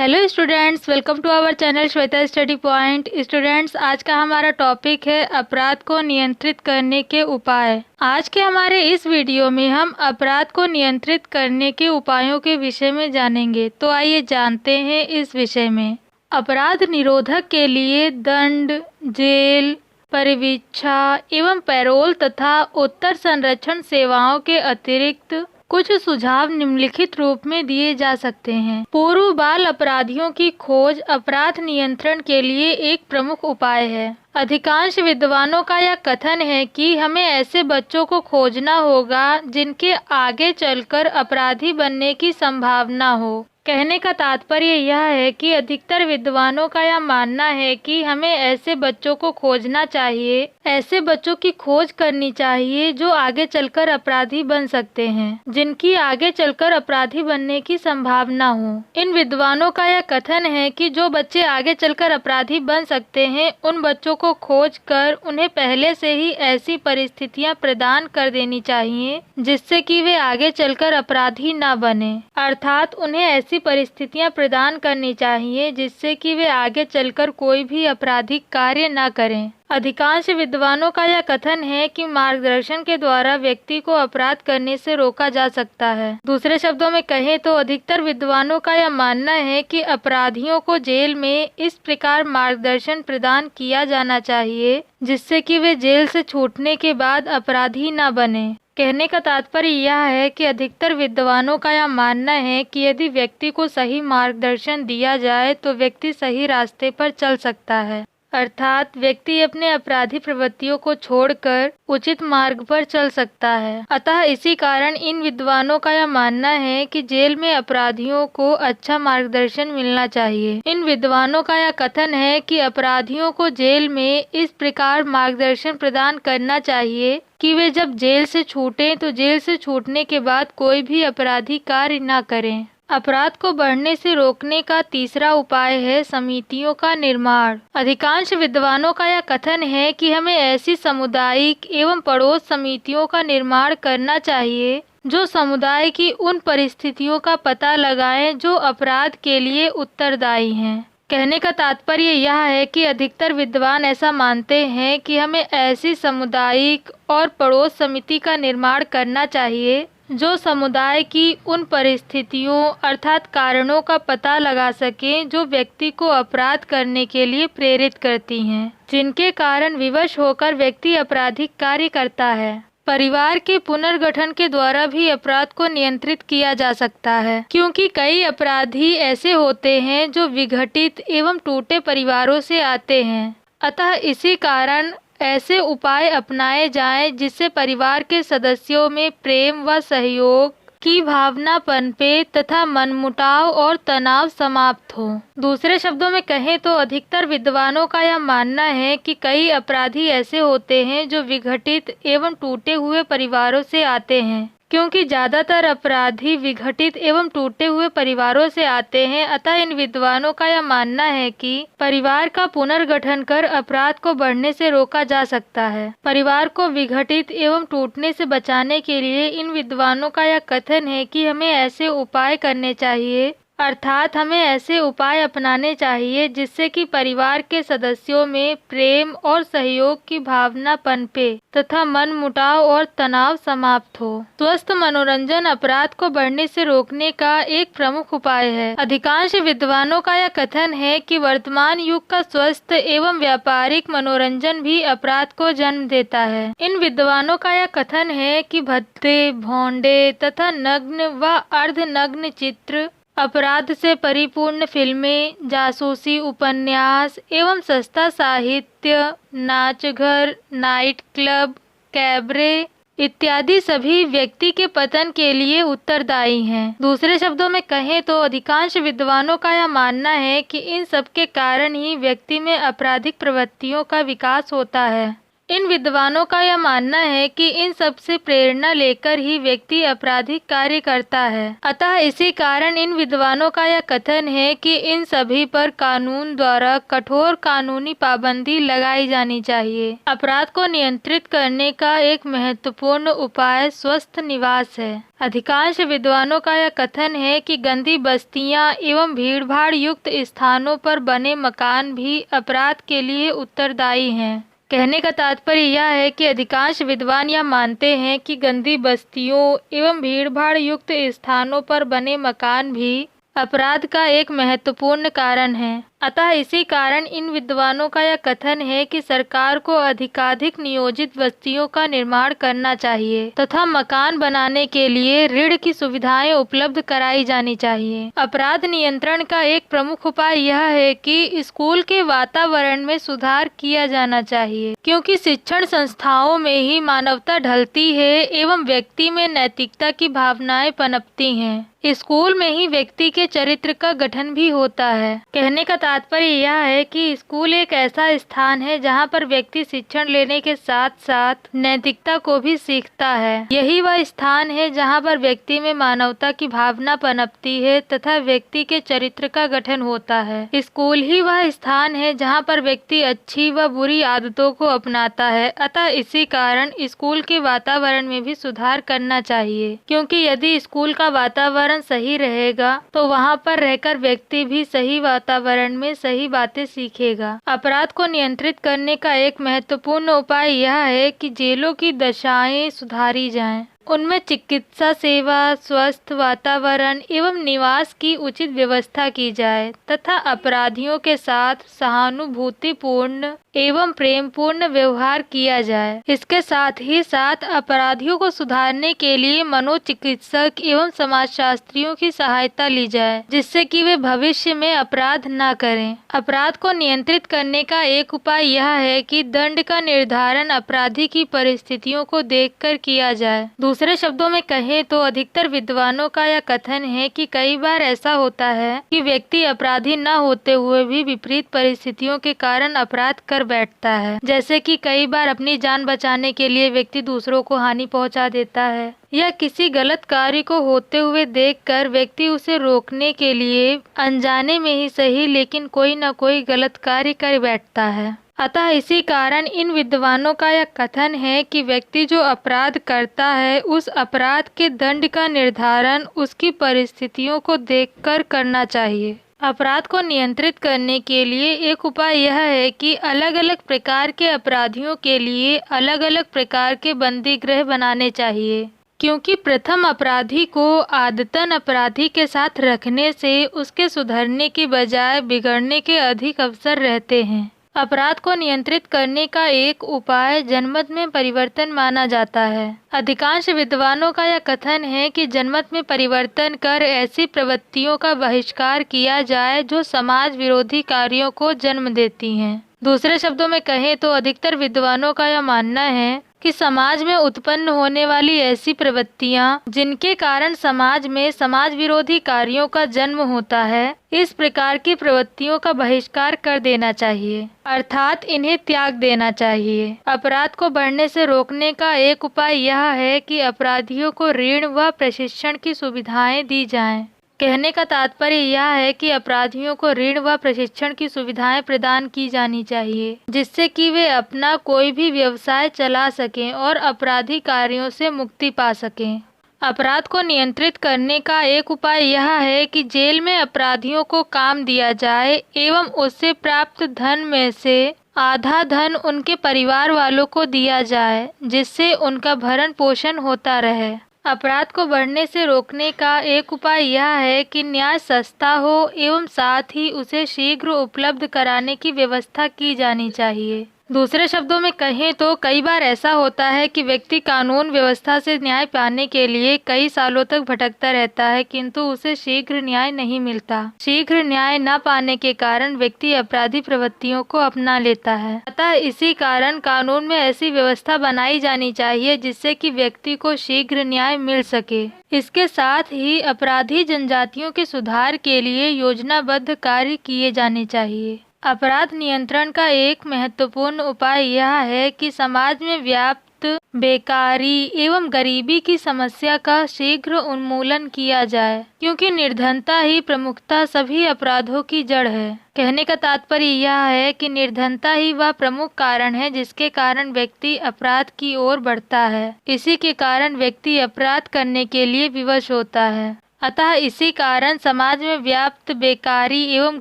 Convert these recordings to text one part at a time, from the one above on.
Hello students, welcome to our channel Shweta study point. Students, आज का हमारा टॉपिक है अपराध को नियंत्रित करने के उपाय। आज के हमारे इस वीडियो में हम अपराध को नियंत्रित करने के उपायों के विषय में जानेंगे। तो आइए जानते हैं इस विषय में। अपराध निरोधक के लिए दंड, जेल, परिवीक्षा एवं पैरोल तथा उत्तर संरक्षण सेवाओं के अतिरिक्त कुछ सुझाव निम्नलिखित रूप में दिए जा सकते हैं। पूर्व बाल अपराधियों की खोज अपराध नियंत्रण के लिए एक प्रमुख उपाय है। अधिकांश विद्वानों का यह कथन है कि हमें ऐसे बच्चों को खोजना होगा जिनके आगे चलकर अपराधी बनने की संभावना हो। कहने का तात्पर्य यह है कि अधिकतर विद्वानों का यह मानना है कि हमें ऐसे बच्चों को खोजना चाहिए, ऐसे बच्चों की खोज करनी चाहिए जो आगे चलकर अपराधी बन सकते हैं, जिनकी आगे चलकर अपराधी बनने की संभावना हो। इन विद्वानों का यह कथन है कि जो बच्चे आगे चलकर अपराधी बन सकते हैं, उन बच्चों को खोज कर उन्हें पहले से ही ऐसी परिस्थितियां प्रदान कर देनी चाहिए जिससे कि वे आगे चलकर अपराधी न बने। अर्थात उन्हें ऐसी परिस्थितियां प्रदान करनी चाहिए जिससे कि वे आगे चलकर कोई भी आपराधिक कार्य न करें। अधिकांश विद्वानों का यह कथन है कि मार्गदर्शन के द्वारा व्यक्ति को अपराध करने से रोका जा सकता है। दूसरे शब्दों में कहें तो अधिकतर विद्वानों का यह मानना है कि अपराधियों को जेल में इस प्रकार मार्गदर्शन प्रदान किया जाना चाहिए जिससे कि वे जेल से छूटने के बाद अपराधी न बने। कहने का तात्पर्य यह है कि अधिकतर विद्वानों का यह मानना है कि यदि व्यक्ति को सही मार्गदर्शन दिया जाए तो व्यक्ति सही रास्ते पर चल सकता है, अर्थात व्यक्ति अपने अपराधी प्रवृत्तियों को छोड़कर उचित मार्ग पर चल सकता है। अतः इसी कारण इन विद्वानों का यह मानना है कि जेल में अपराधियों को अच्छा मार्गदर्शन मिलना चाहिए। इन विद्वानों का यह कथन है कि अपराधियों को जेल में इस प्रकार मार्गदर्शन प्रदान करना चाहिए कि वे जब जेल से छूटें तो जेल से छूटने के बाद कोई भी अपराधी कार्य न करें। अपराध को बढ़ने से रोकने का तीसरा उपाय है समितियों का निर्माण। अधिकांश विद्वानों का यह कथन है कि हमें ऐसी सामुदायिक एवं पड़ोस समितियों का निर्माण करना चाहिए जो समुदाय की उन परिस्थितियों का पता लगाएं जो अपराध के लिए उत्तरदायी हैं। कहने का तात्पर्य यह है कि अधिकतर विद्वान ऐसा मानते हैं कि हमें ऐसी सामुदायिक और पड़ोस समिति का निर्माण करना चाहिए जो समुदाय की उन परिस्थितियों अर्थात कारणों का पता लगा सकें जो व्यक्ति को अपराध करने के लिए प्रेरित करती हैं, जिनके कारण विवश होकर व्यक्ति आपराधिक कार्य करता है। परिवार के पुनर्गठन के द्वारा भी अपराध को नियंत्रित किया जा सकता है, क्योंकि कई अपराधी ऐसे होते हैं जो विघटित एवं टूटे परिवारों से आते हैं। अतः इसी कारण ऐसे उपाय अपनाए जाएं जिससे परिवार के सदस्यों में प्रेम व सहयोग की भावना पनपे तथा मनमुटाव और तनाव समाप्त हो। दूसरे शब्दों में कहें तो अधिकतर विद्वानों का यह मानना है कि कई अपराधी ऐसे होते हैं जो विघटित एवं टूटे हुए परिवारों से आते हैं। क्योंकि ज्यादातर अपराधी विघटित एवं टूटे हुए परिवारों से आते हैं, अतः इन विद्वानों का यह मानना है कि परिवार का पुनर्गठन कर अपराध को बढ़ने से रोका जा सकता है। परिवार को विघटित एवं टूटने से बचाने के लिए इन विद्वानों का यह कथन है कि हमें ऐसे उपाय करने चाहिए, अर्थात हमें ऐसे उपाय अपनाने चाहिए जिससे कि परिवार के सदस्यों में प्रेम और सहयोग की भावना पनपे तथा मनमुटाव और तनाव समाप्त हो। स्वस्थ मनोरंजन अपराध को बढ़ने से रोकने का एक प्रमुख उपाय है। अधिकांश विद्वानों का यह कथन है कि वर्तमान युग का स्वस्थ एवं व्यापारिक मनोरंजन भी अपराध को जन्म देता है। इन विद्वानों का यह कथन है कि भद्दे, भोंडे तथा नग्न व अर्धनग्न चित्र, अपराध से परिपूर्ण फिल्में, जासूसी उपन्यास एवं सस्ता साहित्य, नाचघर, नाइट क्लब, कैबरे इत्यादि सभी व्यक्ति के पतन के लिए उत्तरदायी हैं। दूसरे शब्दों में कहें तो अधिकांश विद्वानों का यह मानना है कि इन सब के कारण ही व्यक्ति में आपराधिक प्रवृत्तियों का विकास होता है। इन विद्वानों का यह मानना है कि इन सब से प्रेरणा लेकर ही व्यक्ति आपराधिक कार्य करता है। अतः इसी कारण इन विद्वानों का यह कथन है कि इन सभी पर कानून द्वारा कठोर कानूनी पाबंदी लगाई जानी चाहिए। अपराध को नियंत्रित करने का एक महत्वपूर्ण उपाय स्वस्थ निवास है। अधिकांश विद्वानों का यह कथन है कि गंदी बस्तियां एवं भीड़भाड़ युक्त स्थानों पर बने मकान भी अपराध के लिए उत्तरदायी हैं। कहने का तात्पर्य यह है कि अधिकांश विद्वान यह मानते हैं कि गंदी बस्तियों एवं भीड़भाड़ युक्त स्थानों पर बने मकान भी अपराध का एक महत्वपूर्ण कारण है। अतः इसी कारण इन विद्वानों का यह कथन है कि सरकार को अधिकाधिक नियोजित बस्तियों का निर्माण करना चाहिए तथा मकान बनाने के लिए ऋण की सुविधाएं उपलब्ध कराई जानी चाहिए। अपराध नियंत्रण का एक प्रमुख उपाय यह है कि स्कूल के वातावरण में सुधार किया जाना चाहिए, क्योंकि शिक्षण संस्थाओं में ही मानवता ढलती है एवं व्यक्ति में नैतिकता की भावनाएं पनपती हैं। स्कूल में ही व्यक्ति के चरित्र का गठन भी होता है। कहने का तात्पर्य यह है कि स्कूल एक ऐसा स्थान है जहाँ पर व्यक्ति शिक्षण लेने के साथ साथ नैतिकता को भी सीखता है। यही वह स्थान है जहाँ पर व्यक्ति में मानवता की भावना पनपती है तथा व्यक्ति के चरित्र का गठन होता है। स्कूल ही वह स्थान है जहाँ पर व्यक्ति अच्छी व बुरी आदतों को अपनाता है। अतः इसी कारण स्कूल के वातावरण में भी सुधार करना चाहिए, क्योंकि यदि स्कूल का वातावरण सही रहेगा तो वहाँ पर रहकर व्यक्ति भी सही वातावरण में सही बातें सीखेगा। अपराध को नियंत्रित करने का एक महत्वपूर्ण उपाय यह है कि जेलों की दशाएं सुधारी जाएं। उनमें चिकित्सा सेवा, स्वस्थ वातावरण एवं निवास की उचित व्यवस्था की जाए तथा अपराधियों के साथ सहानुभूतिपूर्ण एवं प्रेमपूर्ण व्यवहार किया जाए। इसके साथ ही साथ अपराधियों को सुधारने के लिए मनोचिकित्सक एवं समाजशास्त्रियों की सहायता ली जाए, जिससे कि वे भविष्य में अपराध न करें। अपराध को नियंत्रित करने का एक उपाय यह है कि दंड का निर्धारण अपराधी की परिस्थितियों को देखकर किया जाए। दूसरे शब्दों में कहें तो अधिकतर विद्वानों का यह कथन है कि कई बार ऐसा होता है कि व्यक्ति अपराधी न होते हुए भी विपरीत परिस्थितियों के कारण अपराध कर बैठता है। जैसे कि कई बार अपनी जान बचाने के लिए व्यक्ति दूसरों को हानि पहुंचा देता है, या किसी गलत कार्य को होते हुए देखकर व्यक्ति उसे रोकने के लिए अनजाने में ही सही लेकिन कोई न कोई गलत कार्य कर बैठता है। अतः इसी कारण इन विद्वानों का यह कथन है कि व्यक्ति जो अपराध करता है उस अपराध के दंड का निर्धारण उसकी परिस्थितियों को देखकर करना चाहिए। अपराध को नियंत्रित करने के लिए एक उपाय यह है कि अलग अलग प्रकार के अपराधियों के लिए अलग अलग प्रकार के बंदी गृह बनाने चाहिए, क्योंकि प्रथम अपराधी को आदतन अपराधी के साथ रखने से उसके सुधरने की बजाय बिगड़ने के अधिक अवसर रहते हैं। अपराध को नियंत्रित करने का एक उपाय जनमत में परिवर्तन माना जाता है। अधिकांश विद्वानों का यह कथन है कि जनमत में परिवर्तन कर ऐसी प्रवृत्तियों का बहिष्कार किया जाए जो समाज विरोधी कार्यों को जन्म देती हैं। दूसरे शब्दों में कहें तो अधिकतर विद्वानों का यह मानना है कि समाज में उत्पन्न होने वाली ऐसी प्रवृत्तियां जिनके कारण समाज में समाज विरोधी कार्यों का जन्म होता है, इस प्रकार की प्रवृत्तियों का बहिष्कार कर देना चाहिए, अर्थात इन्हें त्याग देना चाहिए। अपराध को बढ़ने से रोकने का एक उपाय यह है कि अपराधियों को ऋण व प्रशिक्षण की सुविधाएं दी जाएं। कहने का तात्पर्य यह है कि अपराधियों को ऋण व प्रशिक्षण की सुविधाएं प्रदान की जानी चाहिए, जिससे कि वे अपना कोई भी व्यवसाय चला सकें और अपराधी कार्यों से मुक्ति पा सकें। अपराध को नियंत्रित करने का एक उपाय यह है कि जेल में अपराधियों को काम दिया जाए एवं उससे प्राप्त धन में से आधा धन उनके परिवार वालों को दिया जाए, जिससे उनका भरण पोषण होता रहे। अपराध को बढ़ने से रोकने का एक उपाय यह है कि न्याय सस्ता हो एवं साथ ही उसे शीघ्र उपलब्ध कराने की व्यवस्था की जानी चाहिए। दूसरे शब्दों में कहें तो कई बार ऐसा होता है कि व्यक्ति कानून व्यवस्था से न्याय पाने के लिए कई सालों तक भटकता रहता है, किंतु उसे शीघ्र न्याय नहीं मिलता। शीघ्र न्याय न पाने के कारण व्यक्ति अपराधी प्रवृत्तियों को अपना लेता है। अतः इसी कारण कानून में ऐसी व्यवस्था बनाई जानी चाहिए जिससे कि व्यक्ति को शीघ्र न्याय मिल सके। इसके साथ ही अपराधी जनजातियों के सुधार के लिए योजनाबद्ध कार्य किए जाने चाहिए। अपराध नियंत्रण का एक महत्वपूर्ण उपाय यह है कि समाज में व्याप्त बेकारी एवं गरीबी की समस्या का शीघ्र उन्मूलन किया जाए, क्योंकि निर्धनता ही प्रमुखतः सभी अपराधों की जड़ है। कहने का तात्पर्य यह है कि निर्धनता ही वह प्रमुख कारण है जिसके कारण व्यक्ति अपराध की ओर बढ़ता है। इसी के कारण व्यक्ति अपराध करने के लिए विवश होता है। अतः इसी कारण समाज में व्याप्त बेकारी एवं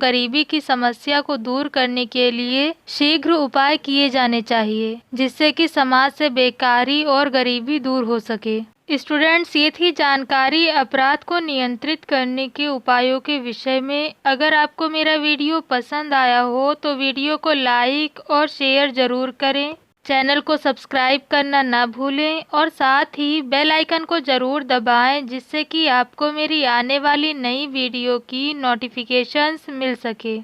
गरीबी की समस्या को दूर करने के लिए शीघ्र उपाय किए जाने चाहिए, जिससे कि समाज से बेकारी और गरीबी दूर हो सके। स्टूडेंट्स, ये थी जानकारी अपराध को नियंत्रित करने के उपायों के विषय में। अगर आपको मेरा वीडियो पसंद आया हो तो वीडियो को लाइक और शेयर जरूर करें। चैनल को सब्सक्राइब करना ना भूलें और साथ ही बेल आइकन को ज़रूर दबाएं, जिससे कि आपको मेरी आने वाली नई वीडियो की नोटिफिकेशंस मिल सके।